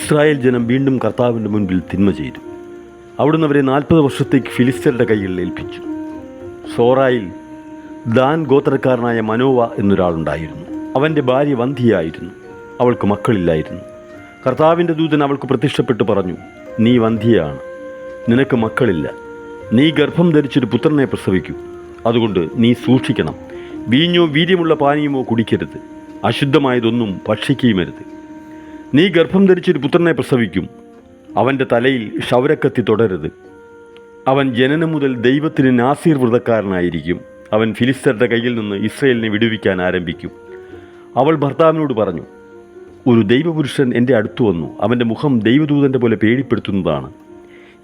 Israel ജനം വീണ്ടും കർത്താവിൻ്റെ മുൻപിൽ തിന്മ ചെയ്തു. അവിടുന്ന് അവരെ 40 വർഷത്തേക്ക് ഫിലിസ്ത്യരുടെ കൈകളിൽ ഏൽപ്പിച്ചു. സോറായിൽ ദാൻ ഗോത്രക്കാരനായ മനോവ എന്നൊരാളുണ്ടായിരുന്നു. അവൻ്റെ ഭാര്യ വന്ധ്യയായിരുന്നു. അവൾക്ക് മക്കളില്ലായിരുന്നു. കർത്താവിൻ്റെ ദൂതൻ അവൾക്ക് പ്രത്യക്ഷപ്പെട്ട് പറഞ്ഞു, നീ വന്ധ്യയാണ്, നിനക്ക് മക്കളില്ല. നീ ഗർഭം ധരിച്ചൊരു പുത്രനെ പ്രസവിക്കൂ. അതുകൊണ്ട് നീ സൂക്ഷിക്കണം. വീഞ്ഞോ വീര്യമുള്ള പാനീയമോ കുടിക്കരുത്. അശുദ്ധമായതൊന്നും ഭക്ഷിക്കുകയുമരുത്. നീ ഗർഭം ധരിച്ചൊരു പുത്രനെ പ്രസവിക്കും. അവൻ്റെ തലയിൽ ക്ഷൗരക്കത്തി തൊടരുത്. അവൻ ജനനം മുതൽ ദൈവത്തിന് നാസീർ വ്രതക്കാരനായിരിക്കും. അവൻ ഫിലിസ്ത്യരുടെ കയ്യിൽ നിന്ന് ഇസ്രായേലിനെ വിടുവിക്കാൻ ആരംഭിക്കും. അവൾ ഭർത്താവിനോട് പറഞ്ഞു, ഒരു ദൈവപുരുഷൻ എൻ്റെ അടുത്തു വന്നു. അവൻ്റെ മുഖം ദൈവദൂതൻ്റെ പോലെ പേടിപ്പെടുത്തുന്നതാണ്.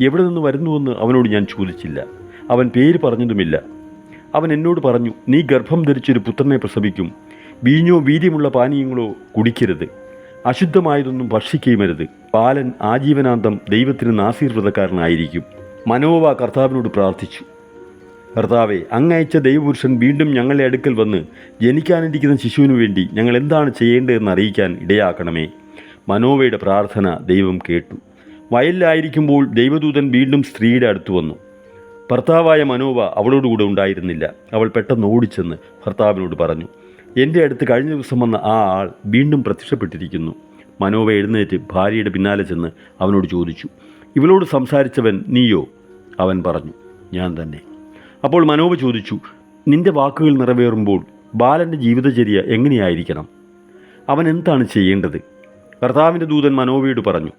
എവിടെ നിന്ന് വരുന്നുവെന്ന് അവനോട് ഞാൻ ചോദിച്ചില്ല. അവൻ പേര് പറഞ്ഞതുമില്ല. അവൻ എന്നോട് പറഞ്ഞു, നീ ഗർഭം ധരിച്ചൊരു പുത്രനെ പ്രസവിക്കും. വീഞ്ഞോ വീര്യമുള്ള പാനീയങ്ങളോ കുടിക്കരുത്. അശുദ്ധമായതൊന്നും ഭക്ഷിക്കുകയുമരുത്. ബാലൻ ആജീവനാന്തം ദൈവത്തിന് നാസീർ വ്രതക്കാരനായിരിക്കും. മനോവ കർത്താവിനോട് പ്രാർത്ഥിച്ചു, കർത്താവെ, അങ്ങയച്ച ദൈവപുരുഷൻ വീണ്ടും ഞങ്ങളുടെ അടുക്കൽ വന്ന് ജനിക്കാനിരിക്കുന്ന ശിശുവിനു വേണ്ടി ഞങ്ങൾ എന്താണ് ചെയ്യേണ്ടതെന്ന് അറിയിക്കാൻ ഇടയാക്കണമേ. മനോവയുടെ പ്രാർത്ഥന ദൈവം കേട്ടു. വയലിലായിരിക്കുമ്പോൾ ദൈവദൂതൻ വീണ്ടും സ്ത്രീയുടെ അടുത്ത് വന്നു. ഭർത്താവായ മനോവ അവളോടുകൂടെ ഉണ്ടായിരുന്നില്ല. അവൾ പെട്ടെന്ന് ഓടിച്ചെന്ന് ഭർത്താവിനോട് പറഞ്ഞു, എൻ്റെ അടുത്ത് കഴിഞ്ഞ ദിവസം വന്ന ആ ആൾ വീണ്ടും പ്രത്യക്ഷപ്പെട്ടിരിക്കുന്നു. മനോവ എഴുന്നേറ്റ് ഭാര്യയുടെ പിന്നാലെ ചെന്ന് അവനോട് ചോദിച്ചു, ഇവളോട് സംസാരിച്ചവൻ നീയോ? അവൻ പറഞ്ഞു, ഞാൻ തന്നെ. അപ്പോൾ മനോവ ചോദിച്ചു, നിന്റെ വാക്കുകൾ നിറവേറുമ്പോൾ ബാലൻ്റെ ജീവിതചര്യ എങ്ങനെയായിരിക്കണം? അവൻ എന്താണ് ചെയ്യേണ്ടത്? കർത്താവിൻ്റെ ദൂതൻ മനോവയോട് പറഞ്ഞു,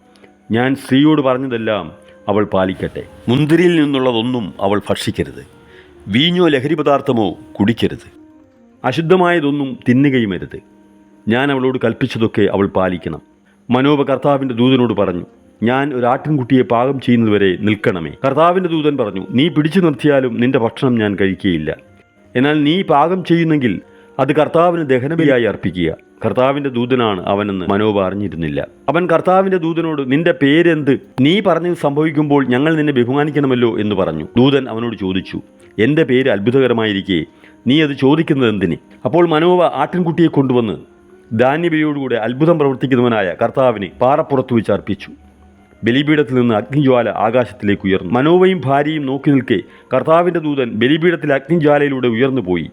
ഞാൻ സ്ത്രീയോട് പറഞ്ഞതെല്ലാം അവൾ പാലിക്കട്ടെ. മുന്തിരിയിൽ നിന്നുള്ളതൊന്നും അവൾ ഭക്ഷിക്കരുത്. വീഞ്ഞോ ലഹരി പദാർത്ഥമോ കുടിക്കരുത്. അശുദ്ധമായതൊന്നും തിന്നുകയുമരുത്. ഞാൻ അവളോട് കൽപ്പിച്ചതൊക്കെ അവൾ പാലിക്കണം. മനോവ കർത്താവിൻ്റെ ദൂതനോട് പറഞ്ഞു, ഞാൻ ഒരു ആട്ടിൻകുട്ടിയെ പാകം ചെയ്യുന്നതുവരെ നിൽക്കണമേ. കർത്താവിൻ്റെ ദൂതൻ പറഞ്ഞു, നീ പിടിച്ചു നിർത്തിയാലും നിന്റെ ഭക്ഷണം ഞാൻ കഴിക്കുകയില്ല. എന്നാൽ നീ പാകം ചെയ്യുന്നെങ്കിൽ അത് കർത്താവിന് ദഹനബലിയായി അർപ്പിക്കുക. കർത്താവിൻ്റെ ദൂതനാണ് അവനെന്ന് മനോവ അറിഞ്ഞിരുന്നില്ല. അവൻ കർത്താവിൻ്റെ ദൂതനോട്, നിന്റെ പേരെന്ത്? നീ പറഞ്ഞത് സംഭവിക്കുമ്പോൾ ഞങ്ങൾ നിന്നെ ബഹുമാനിക്കണമല്ലോ എന്ന് പറഞ്ഞു. ദൂതൻ അവനോട് ചോദിച്ചു, എൻ്റെ പേര് അത്ഭുതകരമായിരിക്കെ നീ അത് ചോദിക്കുന്നത് എന്തിന്? അപ്പോൾ മനോവ ആട്ടിൻകുട്ടിയെ കൊണ്ടുവന്ന് ധാന്യബലിയോടുകൂടെ അത്ഭുതം പ്രവർത്തിക്കുന്നവനായ കർത്താവിന് പാറപ്പുറത്ത് വെച്ച് അർപ്പിച്ചു. ബലിപീഠത്തിൽ നിന്ന് അഗ്നിജ്വാല ആകാശത്തിലേക്ക് ഉയർന്നു. മനോവയും ഭാര്യയും നോക്കി നിൽക്കെ കർത്താവിൻ്റെ ദൂതൻ ബലിപീഠത്തിലെ അഗ്നിജ്വാലയിലൂടെ ഉയർന്നു പോയി.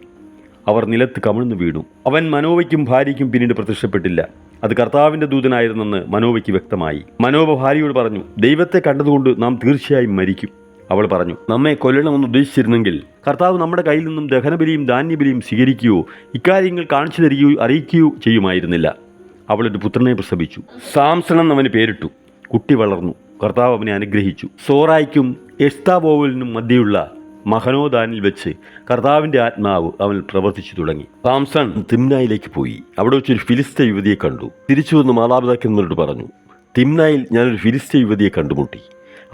അവർ നിലത്ത് കമിഴ്ന്നു വീണു. അവൻ മനോവയ്ക്കും ഭാര്യയ്ക്കും പിന്നീട് പ്രത്യക്ഷപ്പെട്ടില്ല. അത് കർത്താവിൻ്റെ ദൂതനായിരുന്നെന്ന് മനോവയ്ക്ക് വ്യക്തമായി. മനോവ ഭാര്യയോട് പറഞ്ഞു, ദൈവത്തെ കണ്ടതുകൊണ്ട് നാം തീർച്ചയായും മരിക്കും. അവൾ പറഞ്ഞു, നമ്മെ കൊല്ലണമെന്ന് ഉദ്ദേശിച്ചിരുന്നെങ്കിൽ കർത്താവ് നമ്മുടെ കയ്യിൽ നിന്നും ദഹനബലിയും ധാന്യബലിയും സ്വീകരിക്കുകയോ ഇക്കാര്യങ്ങൾ കാണിച്ചു തരികയോ അറിയിക്കുകയോ ചെയ്യുമായിരുന്നില്ല. അവളൊരു പുത്രനെ പ്രസവിച്ചു. സാംസൺ എന്നവന് പേരിട്ടു. കുട്ടി വളർന്നു. കർത്താവ് അവനെ അനുഗ്രഹിച്ചു. സോറായ്ക്കും എസ്താബോവലിനും മധ്യയുള്ള മഹനോദാനിൽ വെച്ച് കർത്താവിൻ്റെ ആത്മാവ് അവൻ പ്രവർത്തിച്ചു തുടങ്ങി. സാംസൺ തിമ്നായിലേക്ക് പോയി. അവിടെ വെച്ചൊരു ഫിലിസ്ത്യ യുവതിയെ കണ്ടു. തിരിച്ചു വന്ന് മാതാപിതാക്കന്മാരോട് പറഞ്ഞു, തിമ്നായിൽ ഞാനൊരു ഫിലിസ്ത്യ യുവതിയെ കണ്ടുമുട്ടി.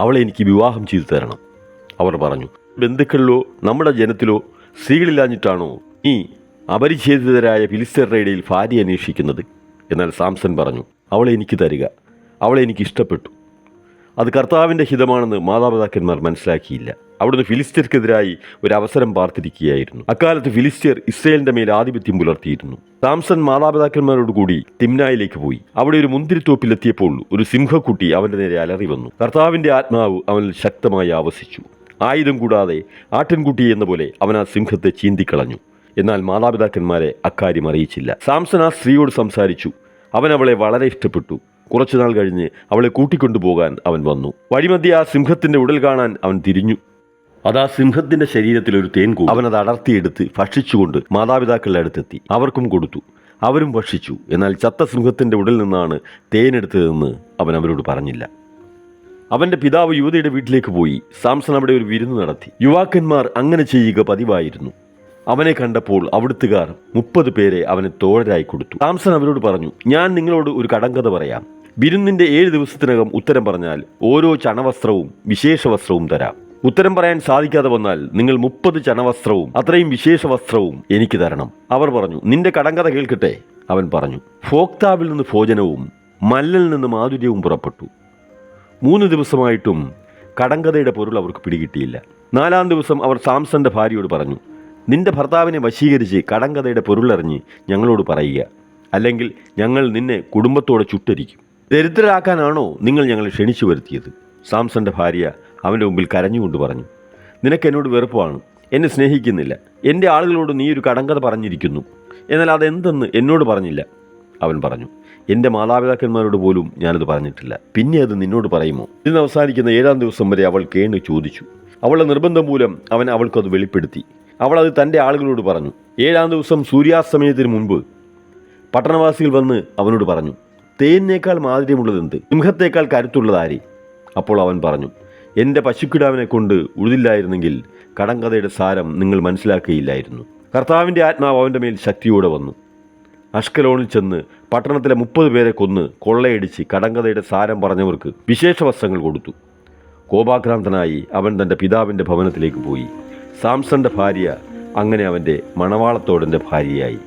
അവളെ എനിക്ക് വിവാഹം ചെയ്തു തരണം. അവർ പറഞ്ഞു, ബന്ധുക്കളിലോ നമ്മുടെ ജനത്തിലോ സ്ത്രീകളില്ലാഞ്ഞിട്ടാണോ നീ അപരിച്ഛേദിതരായ ഫിലിസ്ത്യരുടെ ഇടയിൽ ഭാര്യ അന്വേഷിക്കുന്നത്? എന്നാൽ സാംസൺ പറഞ്ഞു, അവളെ എനിക്ക് തരിക. അവളെ എനിക്ക് ഇഷ്ടപ്പെട്ടു. അത് കർത്താവിൻ്റെ ഹിതമാണെന്ന് മാതാപിതാക്കന്മാർ മനസ്സിലാക്കിയില്ല. അവിടുന്ന് ഫിലിസ്ത്യർക്കെതിരായി ഒരു അവസരം പാർത്തിരിക്കുകയായിരുന്നു. അക്കാലത്ത് ഫിലിസ്ത്യർ ഇസ്രായേലിൻ്റെ മേൽ ആധിപത്യം പുലർത്തിയിരുന്നു. സാംസൺ മാതാപിതാക്കന്മാരോടുകൂടി തിമ്നായിലേക്ക് പോയി. അവിടെ ഒരു മുന്തിരിത്തോപ്പിലെത്തിയപ്പോൾ ഒരു സിംഹക്കുട്ടി അവൻ്റെ നേരെ അലറി വന്നു. കർത്താവിൻ്റെ ആത്മാവ് അവനിൽ ശക്തമായി ആവസിച്ചു. ആയുധം കൂടാതെ ആട്ടിൻകുട്ടി എന്ന പോലെ അവൻ ആ സിംഹത്തെ ചീന്തിക്കളഞ്ഞു. എന്നാൽ മാതാപിതാക്കന്മാരെ അക്കാര്യം അറിയിച്ചില്ല. സാംസൺ ആ സ്ത്രീയോട് സംസാരിച്ചു. അവൻ അവളെ വളരെ ഇഷ്ടപ്പെട്ടു. കുറച്ചുനാൾ കഴിഞ്ഞ് അവളെ കൂട്ടിക്കൊണ്ടുപോകാൻ അവൻ വന്നു. വഴിമധ്യേ ആ സിംഹത്തിൻ്റെ ഉടൽ കാണാൻ അവൻ തിരിഞ്ഞു. അതാ സിംഹത്തിൻ്റെ ശരീരത്തിൽ ഒരു തേൻകൂട്. അവനത് അടർത്തിയെടുത്ത് ഭക്ഷിച്ചുകൊണ്ട് മാതാപിതാക്കളുടെ അടുത്തെത്തി. അവർക്കും കൊടുത്തു. അവരും ഭക്ഷിച്ചു. എന്നാൽ ചത്ത സിംഹത്തിൻ്റെ ഉടലിൽ നിന്നാണ് തേനെടുത്തതെന്ന് അവൻ അവരോട് പറഞ്ഞില്ല. അവൻ്റെ പിതാവ് യുവതിയുടെ വീട്ടിലേക്ക് പോയി. സാംസൺ അവിടെ ഒരു വിരുന്ന് നടത്തി. യുവാക്കന്മാർ അങ്ങനെ ചെയ്യുക പതിവായിരുന്നു. അവനെ കണ്ടപ്പോൾ അവിടുത്തുകാർ 30 പേരെ അവന് തോഴരായി കൊടുത്തു. സാംസൺ അവരോട് പറഞ്ഞു, ഞാൻ നിങ്ങളോട് ഒരു കടങ്കഥ പറയാം. വിരുന്നിൻ്റെ 7 ദിവസത്തിനകം ഉത്തരം പറഞ്ഞാൽ ഓരോ ചണവസ്ത്രവും വിശേഷ വസ്ത്രവും തരാം. ഉത്തരം പറയാൻ സാധിക്കാതെ വന്നാൽ നിങ്ങൾ 30 ചണവസ്ത്രവും അത്രയും വിശേഷ വസ്ത്രവും എനിക്ക് തരണം. അവർ പറഞ്ഞു, നിന്റെ കടങ്കഥ കേൾക്കട്ടെ. അവൻ പറഞ്ഞു, ഭോക്താവിൽ നിന്ന് ഭോജനവും മല്ലിൽ നിന്ന് മാധുര്യവും പുറപ്പെട്ടു. 3 ദിവസമായിട്ടും കടങ്കഥയുടെ പൊരുൾ അവർക്ക് പിടികിട്ടിയില്ല. 4-ാം ദിവസം അവർ സാംസന്റെ ഭാര്യയോട് പറഞ്ഞു, നിന്റെ ഭർത്താവിനെ വശീകരിച്ച് കടങ്കഥയുടെ പൊരുളറിഞ്ഞ് ഞങ്ങളോട് പറയുക, അല്ലെങ്കിൽ ഞങ്ങൾ നിന്നെ കുടുംബത്തോടെ ചുട്ടരിക്കും. ദരിദ്രരാക്കാനാണോ നിങ്ങൾ ഞങ്ങളെ ക്ഷണിച്ചു വരുത്തിയത്? സാംസന്റെ ഭാര്യ അവൻ്റെ മുമ്പിൽ കരഞ്ഞുകൊണ്ട് പറഞ്ഞു, നിനക്ക് എന്നോട് വെറുപ്പാണ്, എന്നെ സ്നേഹിക്കുന്നില്ല. എൻ്റെ ആളുകളോട് നീ ഒരു കടങ്കഥ പറഞ്ഞിരിക്കുന്നു, എന്നാൽ അതെന്തെന്ന് എന്നോട് പറഞ്ഞില്ല. അവൻ പറഞ്ഞു, എൻ്റെ മാതാപിതാക്കന്മാരോട് പോലും ഞാനത് പറഞ്ഞിട്ടില്ല, പിന്നെ അത് നിന്നോട് പറയുമോ? ഇന്ന് അവസാനിക്കുന്ന 7-ാം ദിവസം വരെ അവൾ കേണ് ചോദിച്ചു. അവളുടെ നിർബന്ധം മൂലം അവൻ അവൾക്കത് വെളിപ്പെടുത്തി. അവൾ അത് തൻ്റെ ആളുകളോട് പറഞ്ഞു. 7-ാം ദിവസം സൂര്യാസ്തമയത്തിന് മുൻപ് പട്ടണവാസികൾ വന്ന് അവനോട് പറഞ്ഞു, തേനിനേക്കാൾ മാധുര്യമുള്ളതെന്ത്? സിംഹത്തേക്കാൾ കരുത്തുള്ളതാരെ? അപ്പോൾ അവൻ പറഞ്ഞു, എൻ്റെ പശുക്കിടാവിനെ കൊണ്ട് ഉഴുതില്ലായിരുന്നെങ്കിൽ കടങ്കഥയുടെ സാരം നിങ്ങൾ മനസ്സിലാക്കുകയില്ലായിരുന്നു. കർത്താവിൻ്റെ ആത്മാവ് അവൻ്റെ മേൽ ശക്തിയോടെ വന്നു. അഷ്കലോണിൽ ചെന്ന് പട്ടണത്തിലെ 30 പേരെ കൊന്ന് കൊള്ളയടിച്ച് കടങ്കഥയുടെ സാരം പറഞ്ഞവർക്ക് വിശേഷ വസ്ത്രങ്ങൾ കൊടുത്തു. കോപാക്രാന്തനായി അവൻ തൻ്റെ പിതാവിൻ്റെ ഭവനത്തിലേക്ക് പോയി. സാംസന്റെ ഭാര്യ അങ്ങനെ അവൻ്റെ മണവാളത്തോടൻ്റെ ഭാര്യയായി.